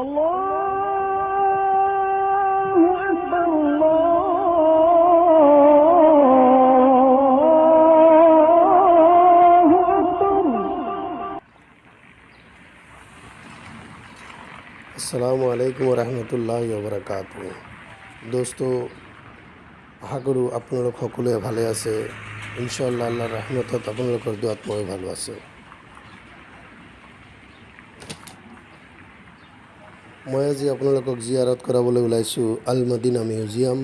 আসসালামু আলাইকুম ৰহমতুল্লাহি ওবৰাকাতুহু। দোস্তෝ আশা কৰোঁ আপোনালোক সকলোৱে ভালে আছে। ইনশাআল্লাহ আল্লাহৰ ৰহমতত আপোনালোকৰ দুৱাত মই ভালো আছোঁ। মই আজি আপোনালোকক জিয়াৰত কৰাবলৈ ওলাইছোঁ আল-মাদিনা মিউজিয়াম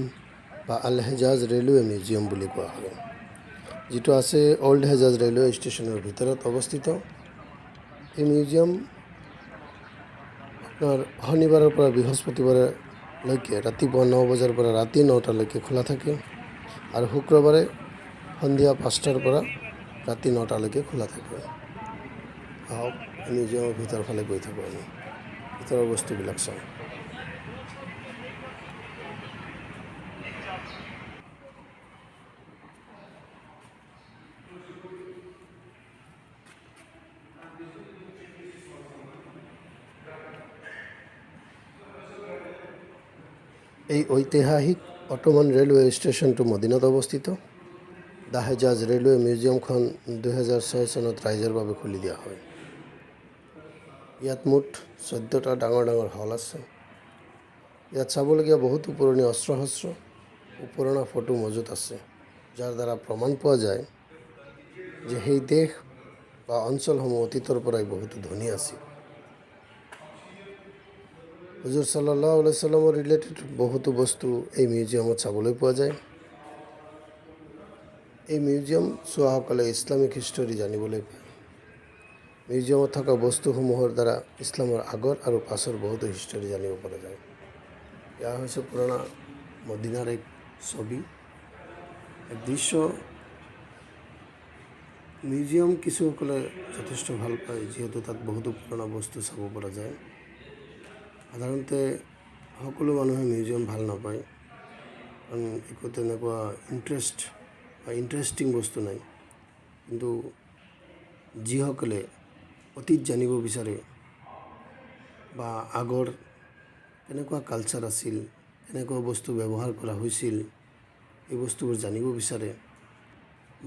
বা আল-হেজাজ ৰেলৱে মিউজিয়াম বুলি কোৱা হয়, যিটো আছে অল্ড হেজাজ ৰেলৱে ষ্টেচনৰ ভিতৰত অৱস্থিত। এই মিউজিয়াম আপোনাৰ শনিবাৰৰ পৰা বৃহস্পতিবাৰলৈকে ৰাতিপুৱা 9 বজাৰ পৰা ৰাতি 9টালৈকে খোলা থাকে আৰু শুক্ৰবাৰে সন্ধিয়া 5টাৰ পৰা ৰাতি 9টালৈকে খোলা থাকে। আহক মিউজিয়ামৰ ভিতৰ ফালে গৈ থাকোঁ, আমি ভিতৰৰ বস্তুবিলাক চাওঁ। এই ঐতিহাসিক অটোমান ৰেলৱে ষ্টেচনটো মদিনাত অৱস্থিত। দ্য হেজাজ ৰেলৱে মিউজিয়ামখন 2006 চনত ৰাইজৰ বাবে খুলি দিয়া হয়। ইয়াত মুঠ 14টা ডাঙৰ ডাঙৰ হল আছে। ইয়াত চাবলগীয়া বহুতো পুৰণি অস্ত্ৰ শস্ত্ৰ ও পুৰণা ফটো মজুত আছে, যাৰ দ্বাৰা প্ৰমাণ পোৱা যায় যে সেই দেশ বা অঞ্চলসমূহ অতীতৰ পৰাই বহুতো ধনী আছিল। হুজুৰ সাল্লাল্লাহু আলাইহি সাল্লামৰ ৰিলেটেড বহুতো বস্তু এই মিউজিয়ামত চাবলৈ পোৱা যায়। এই মিউজিয়াম চোৱাসকলে ইছলামিক হিষ্টৰী জানিবলৈ পায়। মিউজিয়ামত থকা বস্তুসমূহৰ দ্বাৰা ইছলামৰ আগৰ আৰু পাছৰ বহুতো হিষ্টৰী জানিব পৰা যায়। এয়া হৈছে পুৰণা মদিনাৰ এক ছবি, এক দৃশ্য। মিউজিয়াম কিছুসকলে যথেষ্ট ভাল পায়, যিহেতু তাত বহুতো পুৰণা বস্তু চাব পৰা যায়। সাধাৰণতে সকলো মানুহে মিউজিয়াম ভাল নাপায়, কাৰণ একো তেনেকুৱা ইণ্টাৰেষ্টিং বস্তু নাই। কিন্তু যিসকলে অতীত জানিব বিচাৰে বা আগৰ কেনেকুৱা কালচাৰ আছিল, কেনেকুৱা বস্তু ব্যৱহাৰ কৰা হৈছিল, এই বস্তুবোৰ জানিব বিচাৰে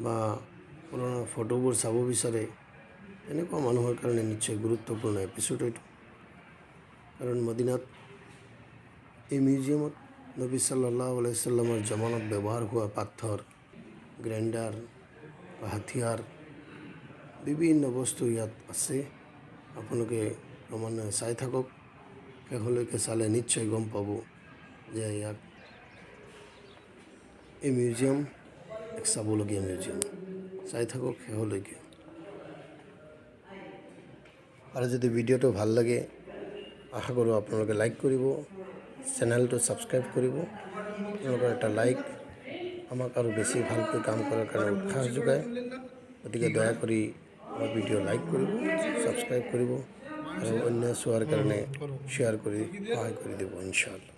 বা পুৰণা ফটোবোৰ চাব বিচাৰে, এনেকুৱা মানুহৰ কাৰণে নিশ্চয় গুৰুত্বপূৰ্ণ এপিছ'ড এইটো। কাৰণ মদিনাত এই মিউজিয়ামত নবী সাল্লাল্লাহু আলাইহি সাল্লামৰ জমানাত ব্যৱহাৰ হোৱা পাথৰ, গ্ৰাইণ্ডাৰ বা হাথিয়াৰ, বিভিন্ন বস্তু ইয়াত আছে। আপোনালোকে ক্ৰমান্বয়ে চাই থাকক, শেষলৈকে চালে নিশ্চয় গম পাব যে এই মিউজিয়াম এক চাবলগীয়া মিউজিয়াম। চাই থাকক শেষলৈকে। আৰু যদি ভিডিঅ'টো ভাল লাগে, আশা কৰোঁ আপোনালোকে লাইক কৰিব, চেনেলটো ছাবস্ক্ৰাইব কৰিব। আপোনালোকৰ এটা লাইক আমাক আৰু বেছি ভালকৈ কাম কৰাৰ কাৰণে উৎসাহ যোগায়। গতিকে দয়া কৰি আমাৰ ভিডিঅ' লাইক কৰিব, ছাবস্ক্ৰাইব কৰিব আৰু অন্য চোৱাৰ কাৰণে শ্বেয়াৰ কৰি সহায় কৰি দিব ইনশাআল্লাহ।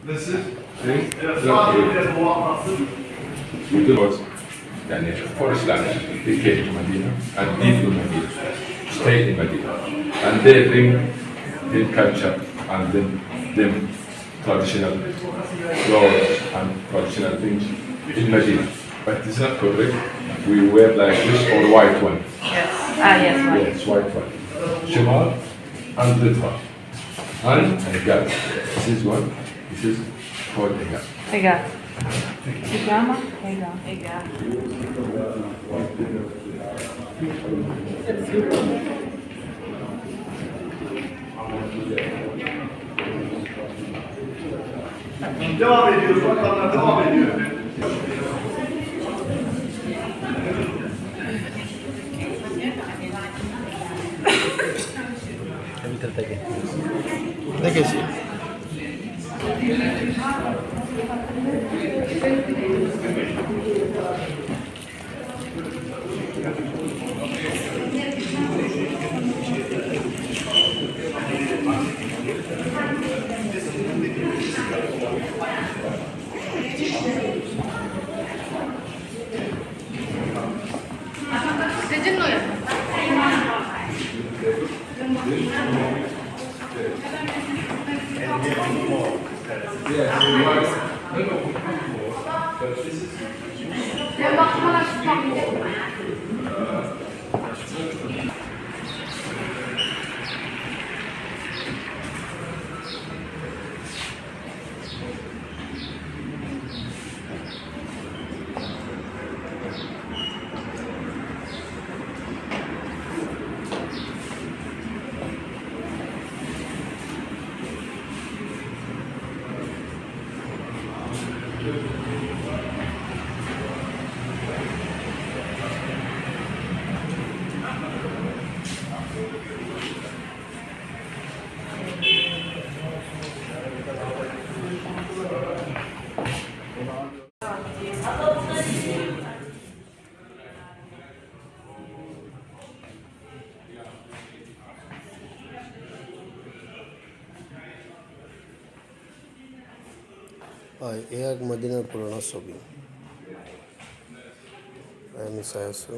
Nasıl? يعني for Islam, they came to Medina and live in Medina, stay in Medina, and they bring their culture and them traditional clothes and traditional things in Medina. But it's not correct. We wear like this or white one. Yes. Yes. Yes, white one. Shimal and red one. and Hejaz. This is one. This is called Hejaz. Hejaz. Se llama Hejaz. Devam ediyoruz. Bakanlar devam ediyor. দেখেছি হয় এ এক মদিনার পুরোনো ছবি আমি চাই আছো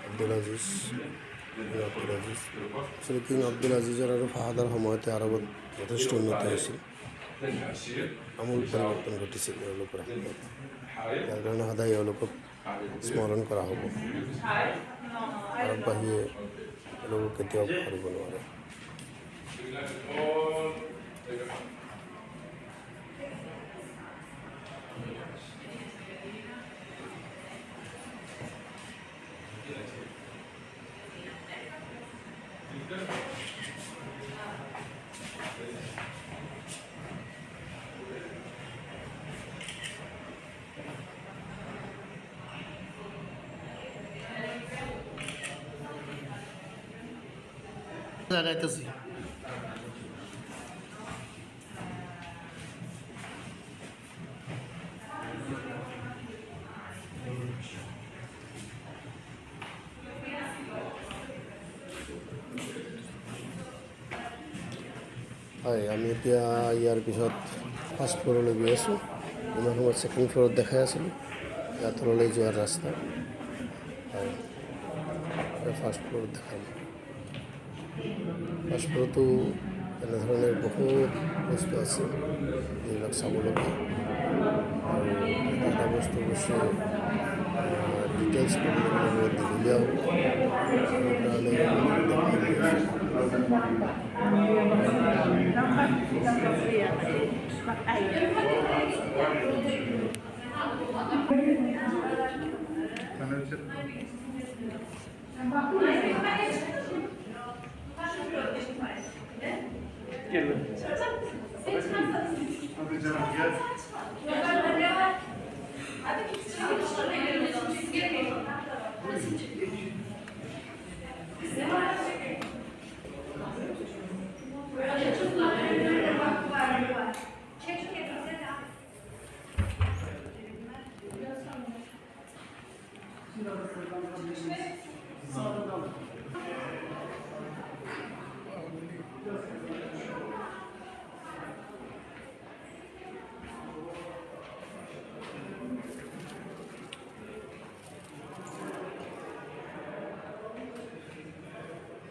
আব্দুল আজিজ আসলে কিং আব্দুল আজিজৰ আৰু ফাহাদৰ সময়তে আৰবত যথেষ্ট উন্নতি হৈছিল আমূল পৰিৱৰ্তন ঘটিছিল এওঁলোকৰ ইয়াৰ কাৰণে সদায় এওঁলোকক স্মৰণ কৰা হ'ব আৰববাসীয়ে এওঁলোকক কেতিয়াও পাহৰিব নোৱাৰে লাগাইতেছি হয় আমি এতিয়া ইয়াৰ পিছত ফাৰ্ষ্ট ফ্ল'ৰলৈ গৈ আছোঁ ইমান সময়ত ছেকেণ্ড ফ্ল'ৰত দেখাই আছিলোঁ ইয়াৰ তললৈ যোৱাৰ ৰাস্তা হয় ফাৰ্ষ্ট ফ্ল'ৰত দেখাম ফাৰ্ষ্ট ফ্ল'ৰতো এনেধৰণৰ বহুত বস্তু আছে যিবিলাক চাবলগীয়া আৰু এটা বস্তু অৱশ্যে ডিটেইলছ ক'বলৈ গ'লে বহুত দীঘলীয়া হ'ব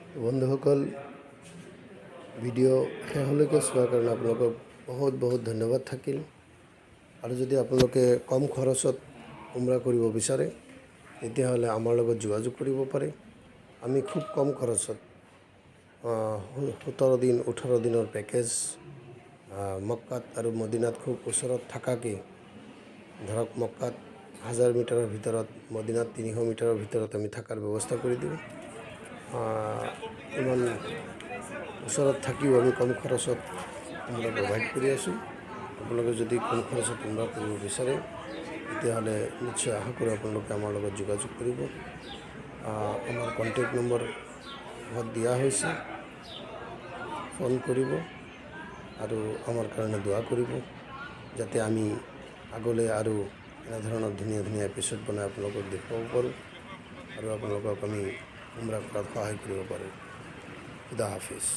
বন্ধুসকল ভিডিঅ' শেষলৈকে চোৱাৰ কাৰণে আপোনালোকক বহুত বহুত ধন্যবাদ থাকিল আৰু যদি আপোনালোকে কম খৰচত উমৰা কৰিব বিচাৰে তেতিয়াহ'লে আমাৰ লগত যোগাযোগ কৰিব পাৰে আমি খুব কম খৰচত 17 দিন 18 দিনৰ পেকেজ মক্কাত আৰু মদিনাত খুব ওচৰত থাকাকৈ ধৰক মক্কাত 1000 মিটাৰৰ ভিতৰত মদিনাত 300 মিটাৰৰ ভিতৰত আমি থকাৰ ব্যৱস্থা কৰি দিওঁ ইমান ওচৰত থাকিও আমি কম খৰচত উমৰা প্ৰভাইড কৰি আছোঁ আপোনালোকে যদি কম খৰচত উমৰা কৰিব বিচাৰে তেতিয়াহ'লে নিশ্চয় আশা কৰোঁ আপোনালোকে আমাৰ লগত যোগাযোগ কৰিব আমাৰ কণ্টেক্ট নম্বৰ দিয়া হৈছে ফোন কৰিব আৰু আমাৰ কাৰণে দোৱা কৰিব যাতে আমি আগলৈ আৰু এনেধৰণৰ ধুনীয়া ধুনীয়া এপিছ'ড বনাই আপোনালোকক দেখুৱাব পাৰোঁ আৰু আপোনালোকক আমি উমৰা কৰাত সহায় কৰিব পাৰোঁ খুদা হাফিজ